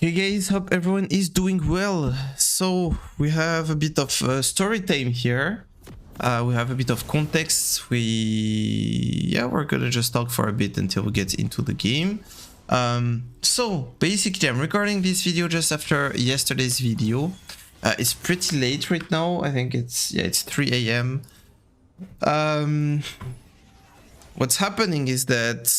Hey guys, hope everyone is doing well. So we have a bit of story time here. We have a bit of context. We're gonna just talk for a bit until we get into the game. So basically I'm recording this video just after yesterday's video. It's pretty late right now. I think it's 3 a.m. What's happening is that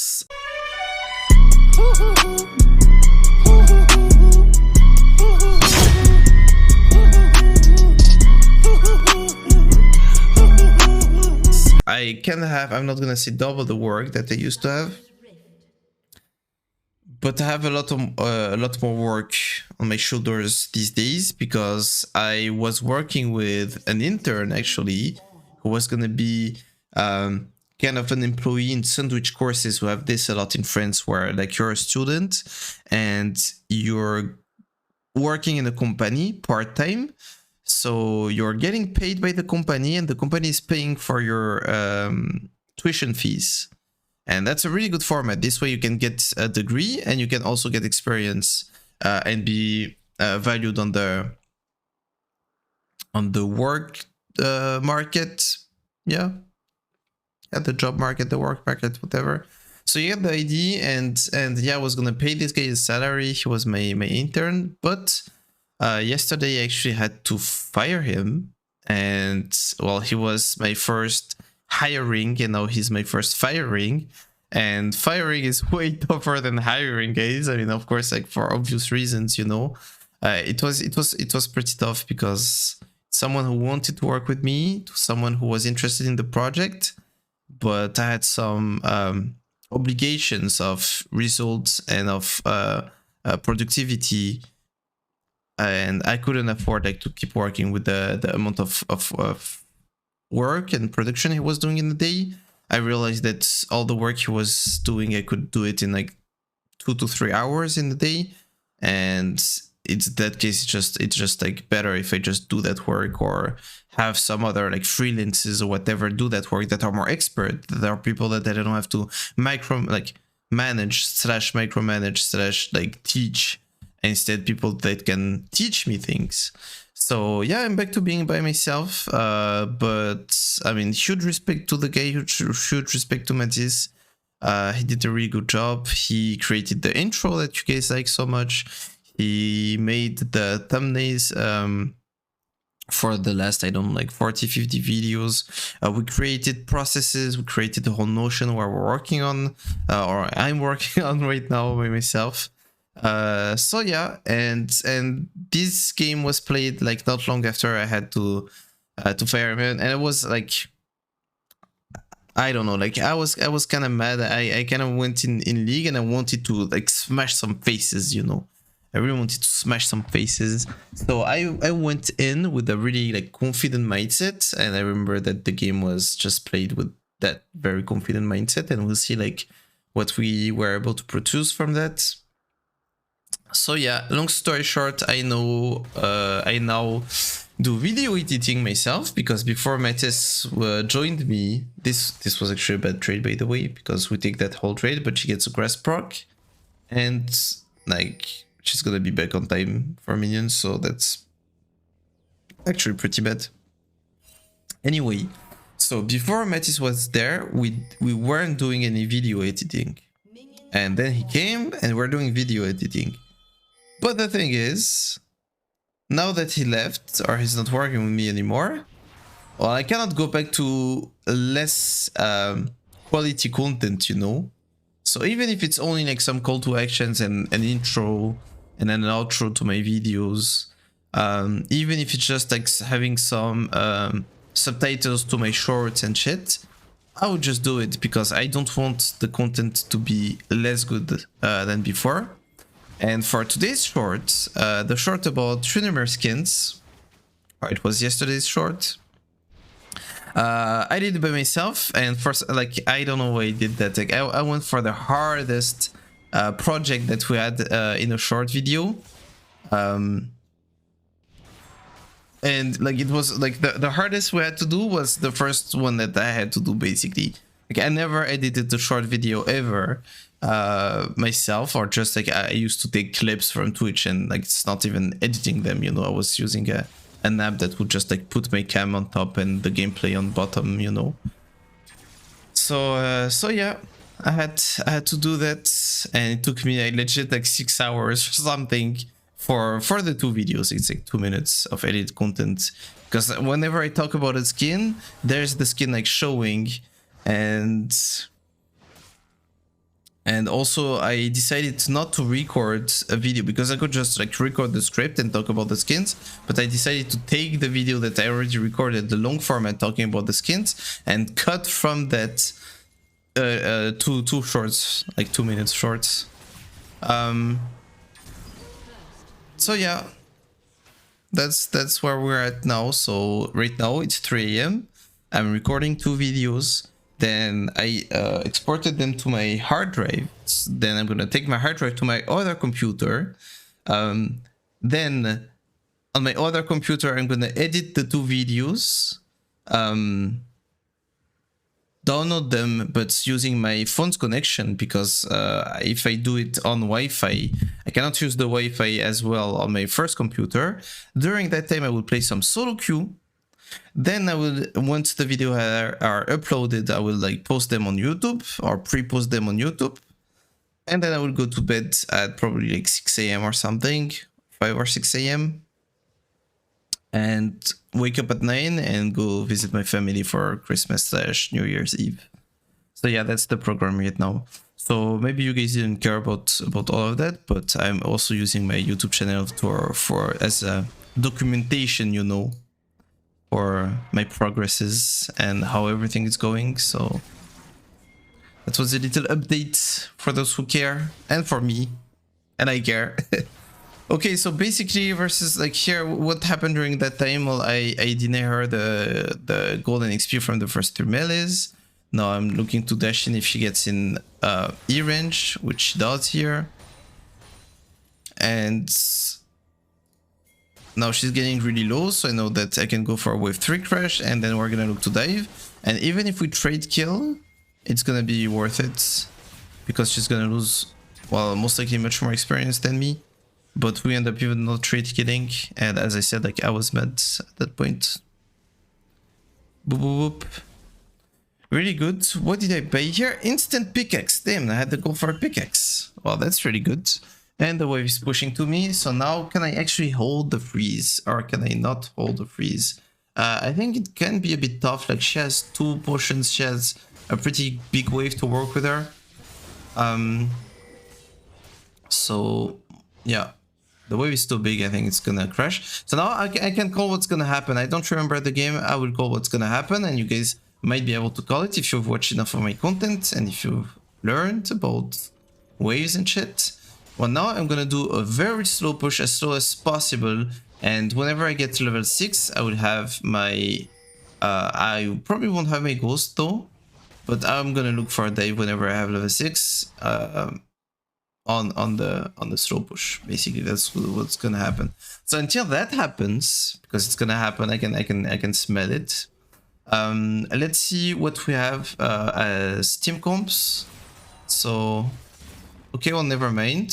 I'm not gonna say double the work that I used to have, but I have a lot more work on my shoulders these days because I was working with an intern actually who was gonna be kind of an employee in sandwich courses. We have this a lot in France where like you're a student and you're working in a company part-time. So you're getting paid by the company and the company is paying for your tuition fees. And that's a really good format. This way you can get a degree and you can also get experience and be valued on the work market. Yeah, the job market, the work market, whatever. So you get the idea, and yeah, I was gonna pay this guy his salary. He was my intern, but yesterday I actually had to fire him, and well, he was my first hiring, and now he's my first firing, and firing is way tougher than hiring, guys. I mean, of course, like for obvious reasons, you know, it was pretty tough because someone who wanted to work with me, to someone who was interested in the project, but I had some obligations of results and of productivity. And I couldn't afford like to keep working with the amount of work and production he was doing in the day. I realized that all the work he was doing, I could do it in like 2 to 3 hours in the day. And it's that case, it's just like better if I just do that work or have some other like freelances or whatever do that work that are more expert, that are people that I don't have to micromanage like teach. Instead, people that can teach me things. So yeah, I'm back to being by myself. But I mean, huge respect to the guy, huge respect to Matisse. He did a really good job. He created the intro that you guys like so much. He made the thumbnails for the last, I don't know, like 40-50 videos. We created processes. We created the whole notion where we're working on, or I'm working on right now by myself. So yeah, and this game was played like not long after I had to fire him, and it was like, I don't know, like I was kind of mad. I kind of went in league and I wanted to like smash some faces, you know. I really wanted to smash some faces. So I went in with a really like confident mindset, and I remember that the game was just played with that very confident mindset, and we'll see like what we were able to produce from that. So yeah, long story short, I now do video editing myself, because before Matisse joined me, this was actually a bad trade, by the way, because we take that whole trade, but she gets a grass proc, and like she's gonna be back on time for minions, so that's actually pretty bad. Anyway, so before Matisse was there, we weren't doing any video editing, and then he came and we're doing video editing. But the thing is, now that he left, or he's not working with me anymore, well, I cannot go back to less quality content, you know? So even if it's only like some call to actions and an intro and then an outro to my videos, even if it's just like having some subtitles to my shorts and shit, I would just do it, because I don't want the content to be less good than before. And for today's short, the short about Tryndamere skins, or it was yesterday's short, I did it by myself, and first, like, I don't know why I did that. Like, I went for the hardest project that we had in a short video. And like, it was like the hardest we had to do was the first one that I had to do, basically. Like, I never edited the short video ever. myself, or just like I used to take clips from Twitch and like it's not even editing them, you know. I was using an app that would just like put my cam on top and the gameplay on bottom, you know. So yeah, I had to do that, and it took me legit like 6 hours or something for the 2 videos. It's like 2 minutes of edited content, because whenever I talk about a skin, there's the skin like showing, and also I decided not to record a video, because I could just like record the script and talk about the skins, but I decided to take the video that I already recorded, the long format talking about the skins, and cut from that two shorts, like 2 minutes shorts. So yeah, that's where we're at now. So right now it's 3 AM. I'm recording 2 videos. Then I exported them to my hard drive. Then I'm gonna take my hard drive to my other computer. Then on my other computer, I'm gonna edit the 2 videos, download them, but using my phone's connection, because if I do it on Wi-Fi, I cannot use the Wi-Fi as well on my first computer. During that time, I will play some solo queue. Then I will, once the video are uploaded, I will like post them on YouTube or pre-post them on YouTube. And then I will go to bed at probably like 6 AM or something, 5 or 6 AM. And wake up at 9 and go visit my family for Christmas / New Year's Eve. So yeah, that's the program right now. So maybe you guys didn't care about all of that, but I'm also using my YouTube channel for as a documentation, you know, for my progresses and how everything is going. So that was a little update for those who care, and for me, and I care. Okay, so basically versus like here, what happened during that time? Well, I deny her the golden XP from the first 3 melees. Now I'm looking to dash in if she gets in E range, which she does here. And now she's getting really low, so I know that I can go for a wave 3 crash, and then we're gonna look to dive. And even if we trade kill, it's gonna be worth it, because she's gonna lose, well, most likely much more experience than me. But we end up even not trade killing, and as I said, like I was mad at that point. Boop boop boop. Really good. What did I buy here? Instant pickaxe. Damn, I had to go for a pickaxe. Well, that's really good. And the wave is pushing to me, so now can I actually hold the freeze, or can I not hold the freeze? I think it can be a bit tough. Like she has 2 potions, she has a pretty big wave to work with her. So yeah, the wave is too big. I think it's gonna crash. So now I can call what's gonna happen. I don't remember the game. I will call what's gonna happen, and you guys might be able to call it if you've watched enough of my content and if you've learned about waves and shit. Well, now I'm gonna do a very slow push, as slow as possible, and whenever I get to level 6, I will have my I probably won't have my ghost though, but I'm gonna look for a dive whenever I have level 6 on the slow push. Basically, that's what's gonna happen. So until that happens, because it's gonna happen, I can smell it. Let's see what we have as team comps. So okay, well, never mind.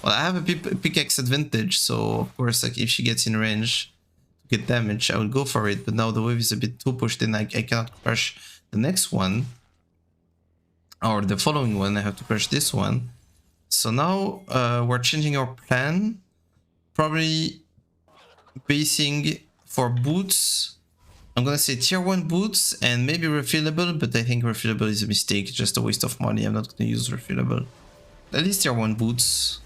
Well, I have a pickaxe advantage, so of course, like if she gets in range to get damage, I will go for it. But now the wave is a bit too pushed, and I cannot crush the next one, or the following one. I have to crush this one. So now we're changing our plan, probably basing for boots. I'm gonna say tier 1 boots and maybe refillable, but I think refillable is a mistake, just a waste of money. I'm not gonna use refillable. At least tier 1 boots.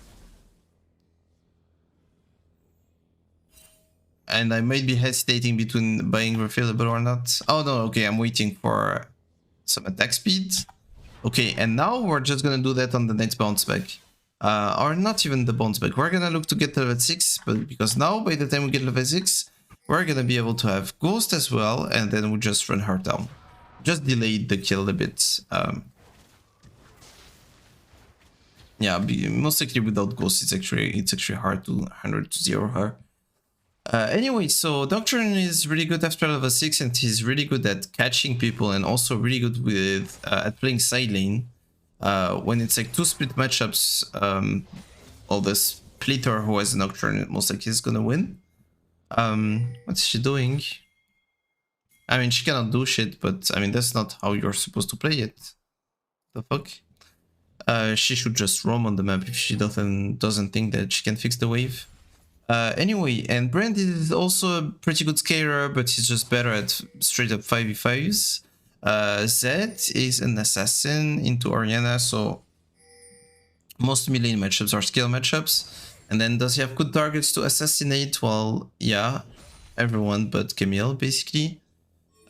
And I might be hesitating between buying refillable or not. Oh no, okay, I'm waiting for some attack speed. Okay, and now we're just gonna do that on the next bounce back. Or not even the bounce back. We're gonna look to get level 6, but because now by the time we get level 6, we're gonna be able to have Ghost as well, and then we'll just run her down. Just delay the kill a bit. Yeah, most likely without Ghost, it's actually hard to 100 to 0 her. Anyway, so Doctrine is really good after level 6, and he's really good at catching people, and also really good with at playing side lane. when it's like 2 split matchups, all the splitter who has a Nocturne most likely is gonna win. What's she doing? I mean, she cannot do shit, but I mean, that's not how you're supposed to play it. The fuck? She should just roam on the map if she doesn't think that she can fix the wave. Anyway, and Brand is also a pretty good scaler, but he's just better at straight up 5v5s. Zed is an assassin into Oriana, so most melee matchups are skill matchups. And then does he have good targets to assassinate? Well, yeah, everyone but Camille, basically.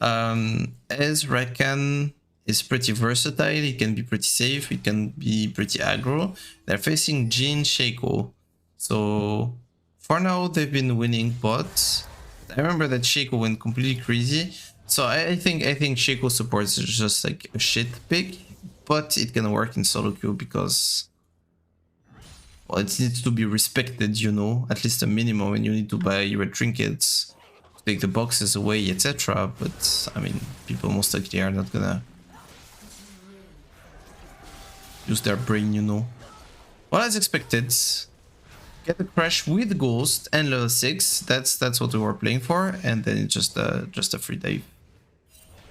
As Rakan is pretty versatile, he can be pretty safe, he can be pretty aggro. They're facing Jhin, Shaco. So for now, they've been winning bots. I remember that Shaco went completely crazy. So I think Shaco supports is just like a shit pick, but it can work in solo queue because, well, it needs to be respected, you know, at least a minimum, and you need to buy your trinkets, take the boxes away, etc. But I mean, people most likely are not gonna use their brain, you know. Well, as expected, get a crash with Ghost and level 6. That's what we were playing for, and then it's just a free dive.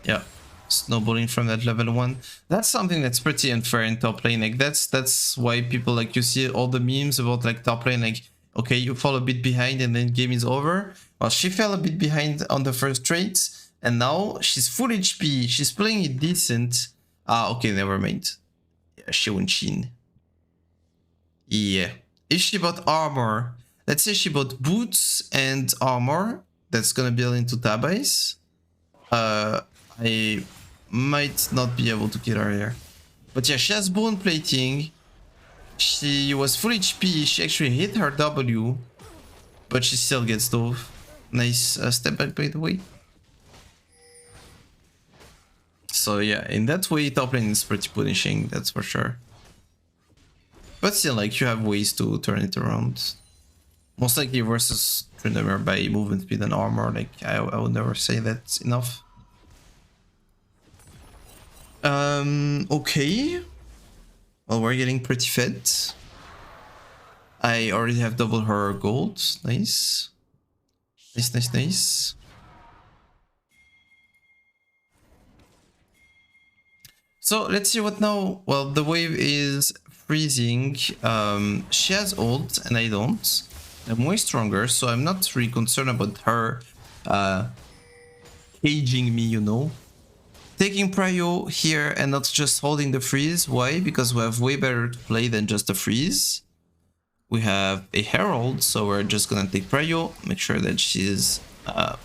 Yeah, snowballing from that level 1. That's something that's pretty unfair in top lane. Like that's why people, like, you see all the memes about like top lane, like, okay, you fall a bit behind and then game is over. Well, she fell a bit behind on the first trade, and now she's full HP. She's playing it decent. Ah, okay, never mind. Yeah, she won Shin. Yeah. If she bought armor, let's say she bought boots and armor, that's gonna build into Tabais. I might not be able to kill her here. But yeah, she has bone plating. She was full HP. She actually hit her W, but she still gets dove. Nice step back, by the way. So yeah, in that way, top lane is pretty punishing, that's for sure. But still, like, you have ways to turn it around. Most likely versus Tryndamere by movement speed and armor. Like, I would never say that's enough. Okay. Well, we're getting pretty fed. I already have double her gold. Nice. Nice, nice, nice. So let's see what now. Well, the wave is freezing. She has ult and I don't. I'm way stronger, so I'm not really concerned about her caging me, you know. Taking prio here and not just holding the freeze. Why? Because we have way better to play than just the freeze. We have a herald, so we're just gonna take prio, make sure that she's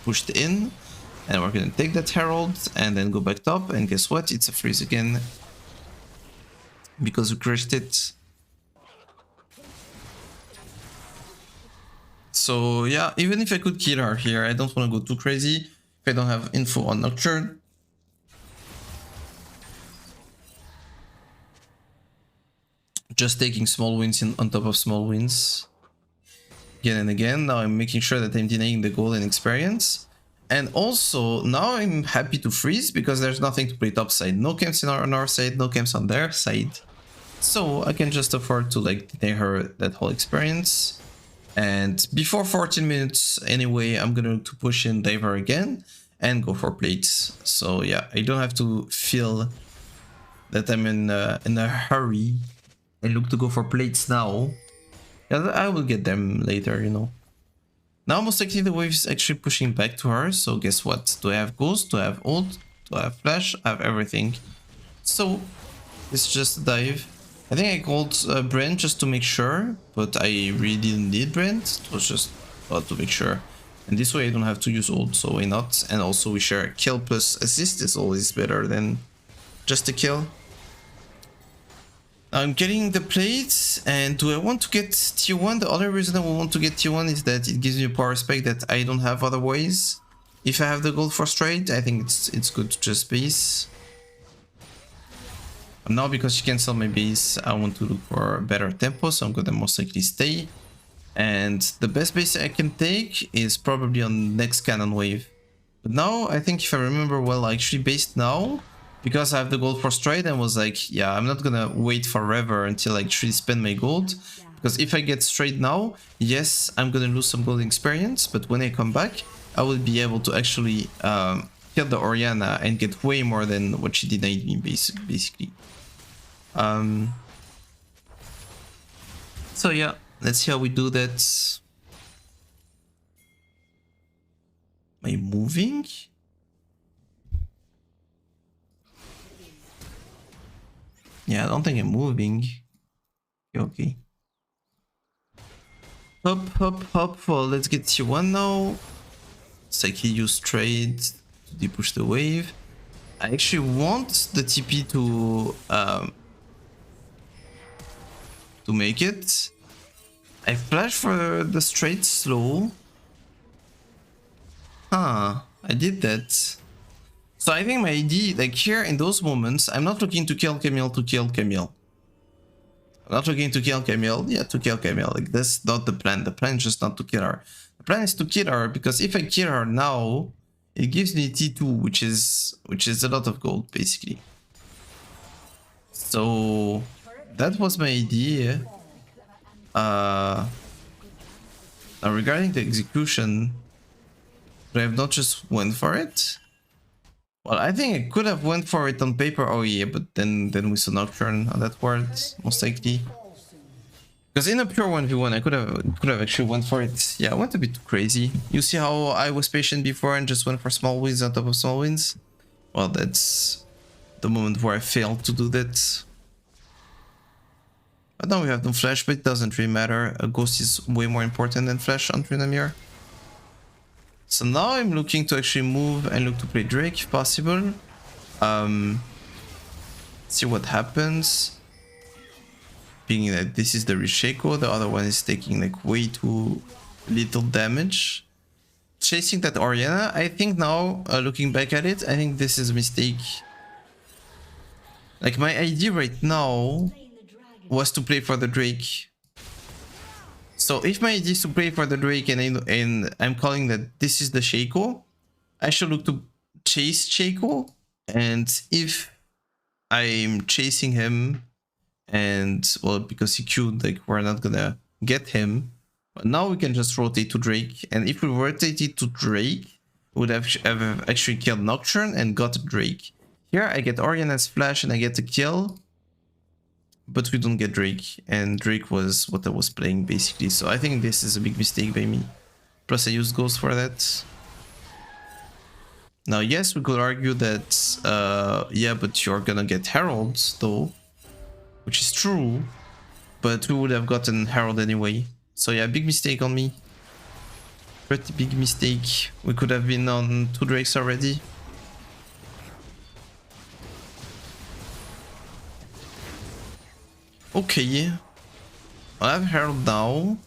pushed in, and we're gonna take that herald and then go back top, and guess what? It's a freeze again because we crushed it. So yeah, even if I could kill her here, I don't want to go too crazy if I don't have info on Nocturne. Just taking small wins on top of small wins again and again. Now I'm making sure that I'm denying the gold and experience. And also, now I'm happy to freeze because there's nothing to play top side. No camps on our side, no camps on their side. So I can just afford to, like, deny her that whole experience. And before 14 minutes anyway, I'm going to push in diver again and go for plates. So yeah, I don't have to feel that I'm in a hurry and look to go for plates now. Yeah, I will get them later, you know. Now most likely the wave is actually pushing back to her, so guess what? Do I have Ghost? Do I have ult? Do I have flash? I have everything. So it's just a dive. I think I called Brent just to make sure, but I really didn't need Brent. It was just to make sure. And this way I don't have to use ult, so why not? And also we share kill plus assist is always better than just a kill. I'm getting the plates, and do I want to get tier 1? The other reason I want to get tier 1 is that it gives me a power spec that I don't have otherwise. If I have the gold for straight, I think it's good to just base. But now because she cancelled my base, I want to look for better tempo, so I'm gonna most likely stay. And the best base I can take is probably on next cannon wave. But now, I think if I remember well, I actually based now, because I have the gold for straight and was like, yeah, I'm not gonna wait forever until I actually spend my gold. Because if I get straight now, yes, I'm gonna lose some gold experience, but when I come back, I will be able to actually kill the Orianna and get way more than what she denied me, basically. So yeah, let's see how we do that. Am I moving? Yeah, I don't think I'm moving. Okay. Hop, hop, hop. Well, let's get T1 now. It's like he used trade to depush the wave. I actually want the TP to make it. I flash for the straight slow. Huh, I did that. So I think my idea, like here in those moments, I'm not looking to kill Camille to kill Camille. I'm not looking to kill Camille, yeah, to kill Camille. Like that's not the plan. The plan is just not to kill her. The plan is to kill her because if I kill her now, it gives me T2, which is a lot of gold basically. So that was my idea. Now regarding the execution, I have not just went for it. Well, I think I could have went for it on paper, oh yeah, but then we saw Nocturne on that ward, most likely. Because in a pure 1v1, I could have actually went for it. Yeah, I went a bit crazy. You see how I was patient before and just went for small wins on top of small wins? Well, that's the moment where I failed to do that. But now we have no flash, but it doesn't really matter. A ghost is way more important than flash on Tryndamere. So now I'm looking to actually move and look to play Drake if possible. See what happens. Being that this is the Risheko, the other one is taking like way too little damage. Chasing that Orianna, I think now, looking back at it, I think this is a mistake. Like my idea right now was to play for the Drake. So if my idea is to play for the Drake and I'm calling that this is the Shaco, I should look to chase Shaco. And if I'm chasing him and, well, because he queued, like we're not gonna get him. But now we can just rotate to Drake. And if we rotated to Drake, we would have actually killed Nocturne and got Drake. Here I get Orianna's flash and I get the kill. But we don't get Drake, and Drake was what I was playing basically, so I think this is a big mistake by me. Plus I used Ghost for that. Now yes, we could argue that, yeah, but you're gonna get Herald though, which is true, but we would have gotten Herald anyway. So yeah, big mistake on me. Pretty big mistake. We could have been on 2 Drakes already. Okay, I have Herald now.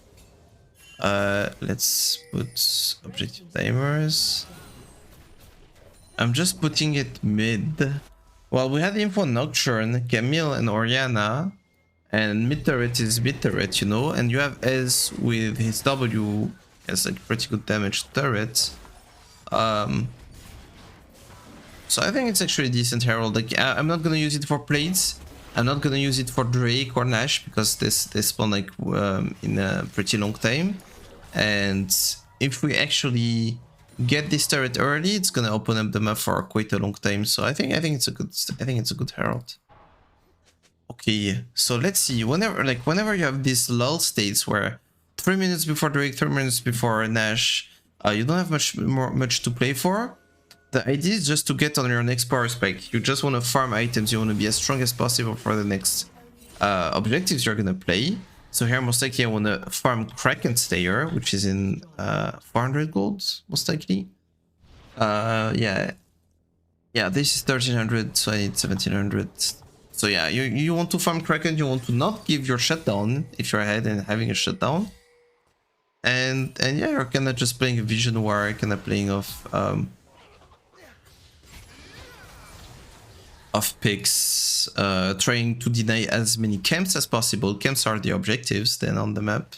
Let's put objective timers. I'm just putting it mid. Well, we had info Nocturne, Camille, and Orianna, and mid turret is mid turret, you know. And you have Ez with his W as like pretty good damage turret. So I think it's actually a decent Herald. Like I'm not gonna use it for plates. I'm not gonna use it for Drake or Nash because they spawn like in a pretty long time, and if we actually get this turret early, it's gonna open up the map for quite a long time. So I think it's a good Herald. Okay, so let's see. Whenever you have these lull states where 3 minutes before Drake, 3 minutes before Nash, you don't have much to play for. The idea is just to get on your next power spike. You just want to farm items. You want to be as strong as possible for the next objectives you're gonna play. So here most likely I want to farm Kraken Slayer, which is in 400 gold most likely. Yeah, this is 1300, so I need 1700. So yeah, you want to farm Kraken. You want to not give your shutdown if you're ahead and having a shutdown. And yeah, you're kind of just playing a Vision War, kind of playing of picks, trying to deny as many camps as possible. Camps are the objectives then on the map.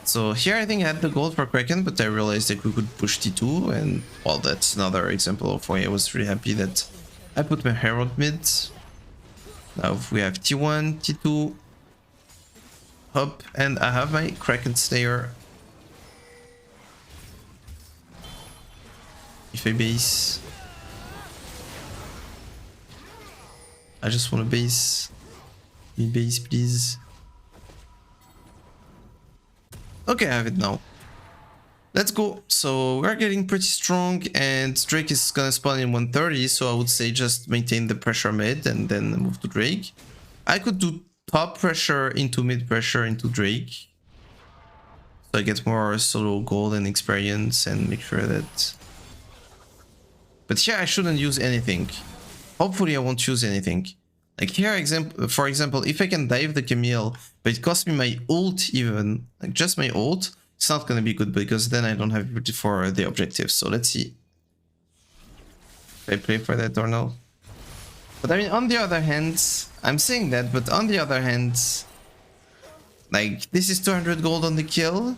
So here I think I had the gold for Kraken, but I realized that we could push T2, and well, that's another example of why I was really happy that I put my Herald mid. Now we have T1, T2, hop, and I have my Kraken Slayer. If I base, I just want to base. Me base, please. Okay, I have it now. Let's go. So we're getting pretty strong, and Drake is gonna spawn in 130, so I would say just maintain the pressure mid and then move to Drake. I could do top pressure into mid pressure into Drake, so I get more solo gold and experience and make sure that... But here I shouldn't use anything. Hopefully I won't use anything. Like here, for example, if I can dive the Camille, but it costs me my ult even, like just my ult, it's not gonna be good because then I don't have ability for the objective. So let's see if I play for that or no. But I mean, on the other hand, I'm saying that, but on the other hand, like this is 200 gold on the kill.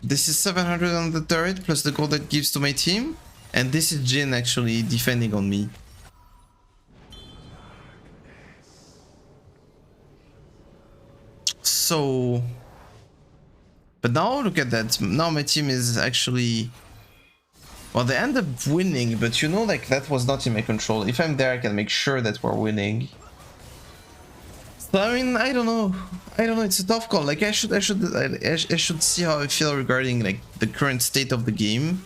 This is 700 on the turret plus the gold that gives to my team. And this is Jhin actually defending on me. So... But now look at that. Now my team is actually... Well, they end up winning, but you know, like that was not in my control. If I'm there, I can make sure that we're winning. So I mean, I don't know. It's a tough call. Like I should see how I feel regarding like the current state of the game.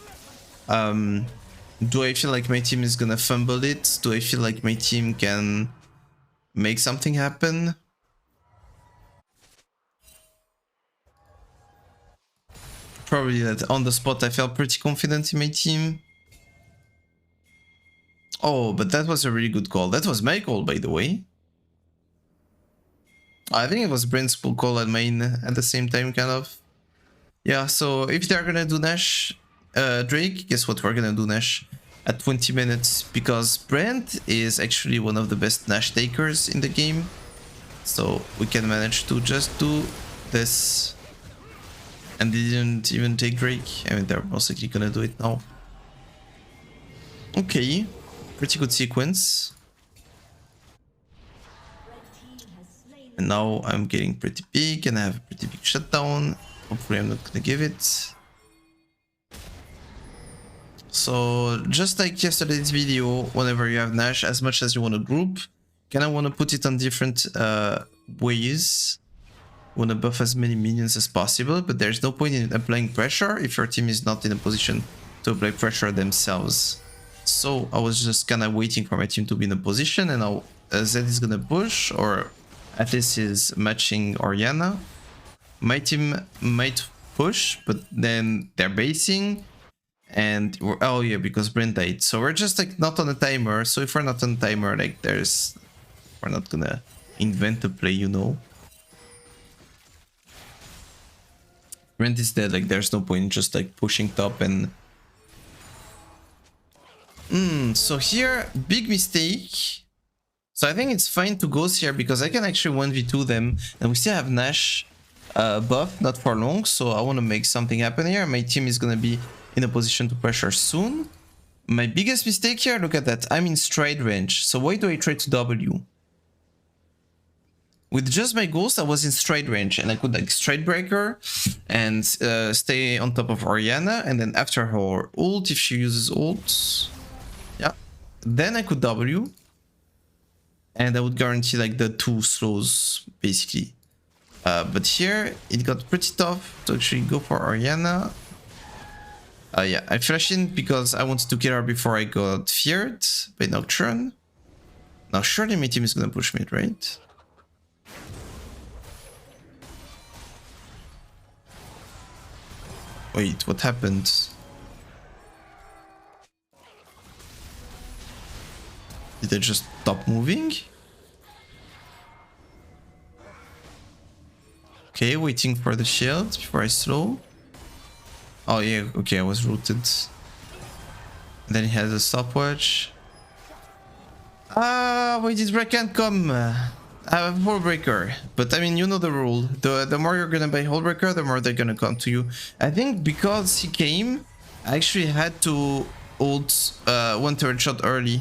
Do I feel like my team is gonna fumble it? Do I feel like my team can make something happen? Probably that on the spot I felt pretty confident in my team. Oh, but that was a really good call. That was my call, by the way. I think it was Brent's call at main at the same time, kind of. Yeah, so if they're gonna do Nash, Drake, guess what, we're gonna do Nash at 20 minutes, because Brent is actually one of the best Nash takers in the game. So we can manage to just do this. And they didn't even take Drake. I mean, they're most likely gonna do it now. Okay, pretty good sequence. And now I'm getting pretty big and I have a pretty big shutdown. Hopefully I'm not gonna give it. So just like yesterday's video, whenever you have Nash, as much as you want to group, kind of want to put it on different ways. Want to buff as many minions as possible, but there's no point in applying pressure if your team is not in a position to apply pressure themselves. So I was just kind of waiting for my team to be in a position, and now Zed is gonna push, or at least is matching Orianna. My team might push, but then they're basing, and we're, oh yeah, because Brent died. So we're just like not on a timer. So if we're not on a timer, like we're not gonna invent a play, you know. Brent is dead, like there's no point in just like pushing top and... so here, big mistake. So I think it's fine to go here because I can actually 1v2 them and we still have Nash buff, not for long. So I want to make something happen here. My team is going to be in a position to pressure soon. My biggest mistake here, look at that. I'm in stride range. So why do I try to W? With just my ghost, I was in stride range and I could like stride breaker and stay on top of Orianna, and then after her ult, if she uses ult, yeah, then I could W and I would guarantee like the 2 slows basically. But here it got pretty tough to actually go for Orianna. Yeah, I flashed in because I wanted to kill her before I got feared by Nocturne. Now surely my team is gonna push mid, right? Wait, what happened? Did I just stop moving? Okay, waiting for the shield before I slow. Oh yeah, okay, I was rooted. Then he has a stopwatch. Ah, why did Break can't come? I have a Hull Breaker, but I mean, you know the rule. The more you're gonna buy Hull Breaker, the more they're gonna come to you. I think because he came, I actually had to ult one turret shot early.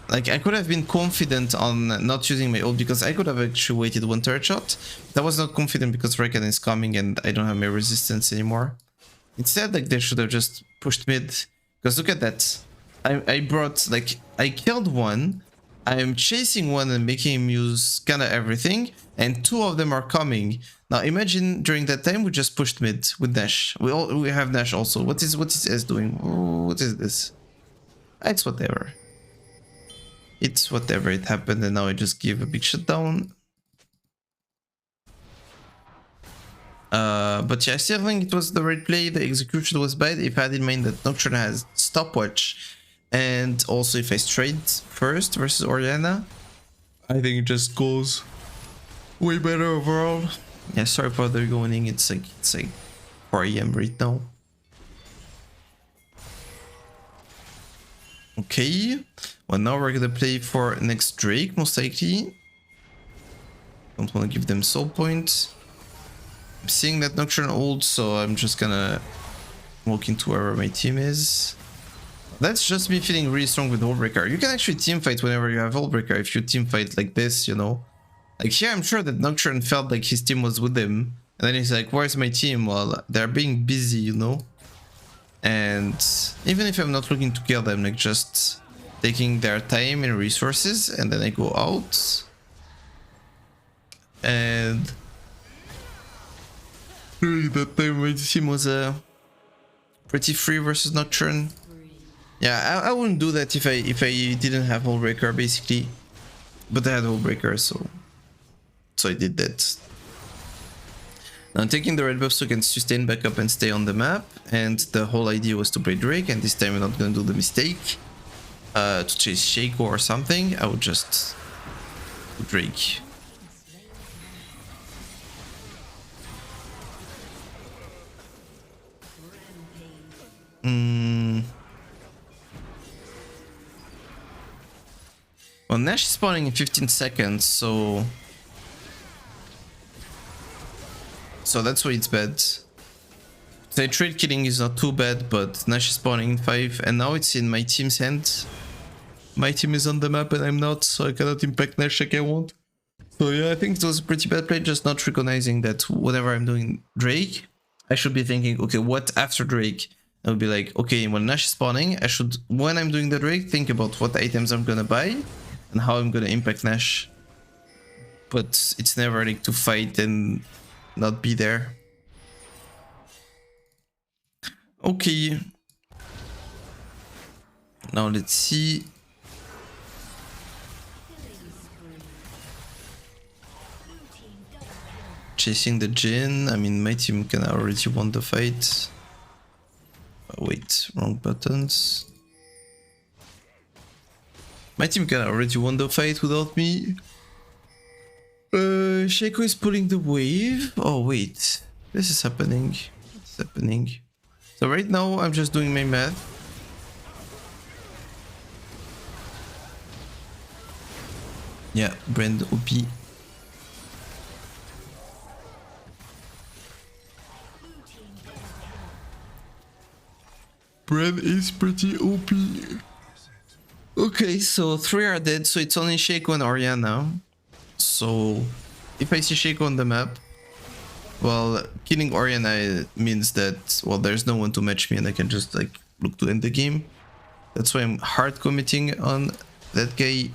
Like, I could have been confident on not using my ult because I could have actually waited one turret shot. I was not confident because Rakan is coming and I don't have my resistance anymore. Instead, like, they should have just pushed mid. Because look at that. I brought, like, I killed one. I am chasing one and making him use kind of everything. And two of them are coming. Now, imagine during that time, we just pushed mid with Nash. We have Nash also. What is S doing? Oh, what is this? It's whatever. It's whatever, it happened, and now I just give a big shutdown. But yeah, I still think it was the right play. The execution was bad. If I had in mind that Nocturne has stopwatch, and also if I strayed first versus Orianna, I think it just goes way better overall. Yeah, sorry for the going. It's like 4 AM right now. Okay, well now we're gonna play for next Drake, most likely. Don't want to give them soul points. I'm seeing that Nocturne ult, so I'm just gonna walk into wherever my team is. That's just me feeling really strong with Hullbreaker. You can actually teamfight whenever you have Hullbreaker if you teamfight like this, you know. Like here, I'm sure that Nocturne felt like his team was with him. And then he's like, where's my team? Well, they're being busy, you know. And even if I'm not looking to kill them, like just taking their time and resources, and then I go out. And that time my team was pretty free versus Nocturne. Yeah, I wouldn't do that if I didn't have Hullbreaker basically. But I had Hullbreaker, so I did that. Now I'm taking the red buff so I can sustain back up and stay on the map, and the whole idea was to play Drake, and this time I'm not gonna do the mistake to chase Shaco or something. I would just do Drake. Well, Nash is spawning in 15 seconds, so that's why it's bad. The trade killing is not too bad, but Nash is spawning in 5, and now it's in my team's hand. My team is on the map and I'm not, so I cannot impact Nash like I want. So yeah, I think it was a pretty bad play, just not recognizing that whatever I'm doing Drake, I should be thinking, okay, what after Drake? I would be like, okay, when Nash is spawning, I should, when I'm doing the Drake, think about what items I'm gonna buy and how I'm gonna impact Nash. But it's never like to fight and not be there. Okay. Now let's see. Chasing the Jhin. I mean, my team can already won the fight. Oh, wait, wrong buttons. My team can already won the fight without me. Shaco is pulling the wave. Oh wait, this is happening. It's happening. So right now I'm just doing my math. Yeah, Brand OP. Brand is pretty OP. Okay, so 3 are dead, so it's only Shaco and Orianna. So if I see Shaco on the map, well, killing Orianna means that, well, there's no one to match me and I can just like look to end the game. That's why I'm hard committing on that guy.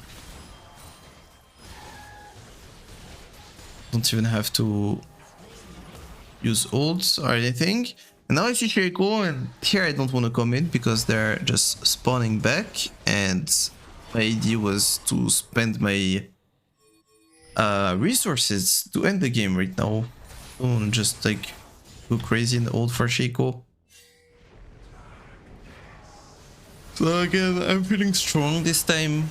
Don't even have to use ults or anything. And now I see Shaco, and here I don't want to commit because they're just spawning back, and my idea was to spend my resources to end the game right now. Don't just like go crazy and ult for Shaco. So again, I'm feeling strong this time.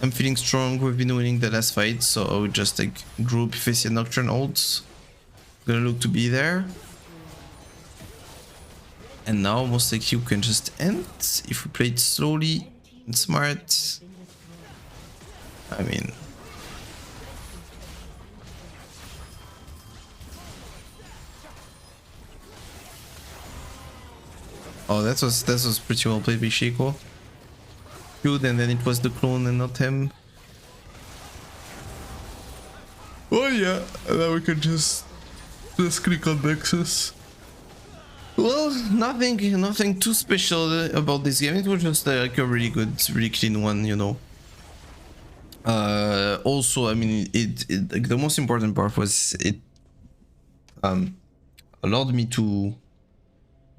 I'm feeling strong. We've been winning the last fight, so I would just like group if I see a Nocturne ult. Gonna look to be there. And now most likely you can just end if we play it slowly and smart. I mean, Oh, that was pretty well played by Shiko. Good, and then it was the clone and not him. Oh yeah, and then we can just click on Nexus. Well, nothing too special about this game. It was just like a really good, really clean one, you know. Also, I mean, like, the most important part was it allowed me to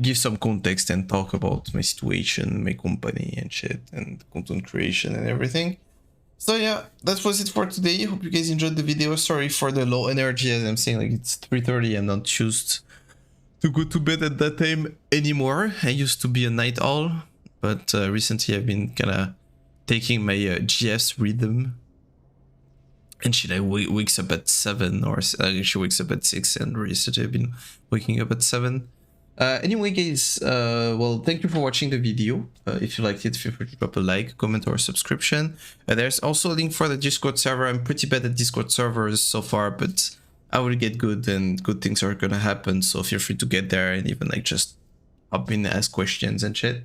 give some context and talk about my situation, my company and shit, and content creation and everything. So yeah, that was it for today. Hope you guys enjoyed the video. Sorry for the low energy, as I'm saying, like it's 3:30. I'm not used to go to bed at that time anymore. I used to be a night owl, but recently I've been kind of taking my GF's rhythm. And she like wakes up at 7, or she wakes up at 6, and recently I've been waking up at 7. Anyway, guys, well, thank you for watching the video. If you liked it, feel free to drop a like, comment, or subscription. There's also a link for the Discord server. I'm pretty bad at Discord servers so far, but I will get good, and good things are gonna happen. So feel free to get there and even like just hop in, ask questions and shit.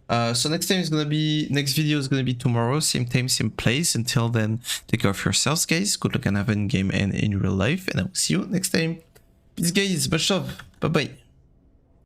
So next video is gonna be tomorrow, same time, same place. Until then, take care of yourselves, guys. Good luck and have in game and in real life, and I will see you next time. Peace, guys. Much love. Bye bye.